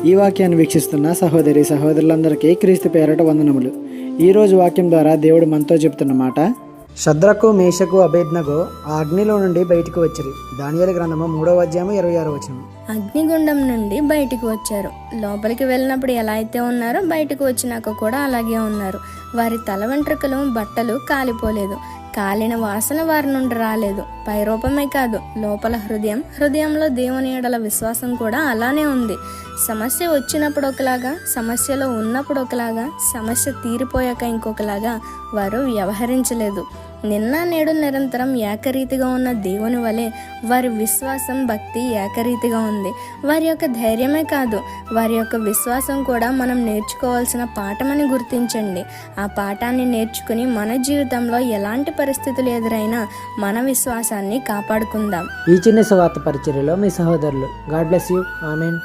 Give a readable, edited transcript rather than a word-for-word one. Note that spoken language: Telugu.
ఈ వాక్యాన్ని వీక్షిస్తున్న సహోదరి సహోదరులందరికీ క్రీస్తు పేరట వందనములు. ఈరోజు వాక్యం ద్వారా దేవుడు మనతో చెప్తున్న మాట, షద్రకు మేషకు అబేద్నగో ఆ అగ్నిలో నుండి బయటికి వచ్చిరి. దానియేలు గ్రంథము 3వ అధ్యాయము 26వ వచనం. అగ్నిగుండం నుండి బయటికి వచ్చారు. లోపలికి వెళ్ళినప్పుడు ఎలా అయితే ఉన్నారో బయటకు వచ్చినాక కూడా అలాగే ఉన్నారు. వారి తల వెంట్రుకలు బట్టలు కాలిపోలేదు. కాలిన వాసన వారి నుండి రాలేదు. పైరూపమే కాదు, లోపల హృదయంలో దేవుని ఎడల విశ్వాసం కూడా అలానే ఉంది. సమస్య వచ్చినప్పుడు ఒకలాగా, సమస్యలో ఉన్నప్పుడు ఒకలాగా, సమస్య తీరిపోయాక ఇంకొకలాగా వారు వ్యవహరించలేదు. నిన్న నేడు నిరంతరం ఏకరీతిగా ఉన్న దేవుని వలె వారి విశ్వాసం, భక్తి ఏకరీతిగా ఉంది. వారి యొక్క ధైర్యమే కాదు, వారి యొక్క విశ్వాసం కూడా మనం నేర్చుకోవాల్సిన పాఠమని గుర్తించండి. ఆ పాఠాన్ని నేర్చుకుని మన జీవితంలో ఎలాంటి పరిస్థితులు ఎదురైనా మన విశ్వాసాన్ని కాపాడుకుందాం. ఈ చిన్న సువార్త పరిచర్యలో మీ సహోదరులు. God bless you. ఆమేన్.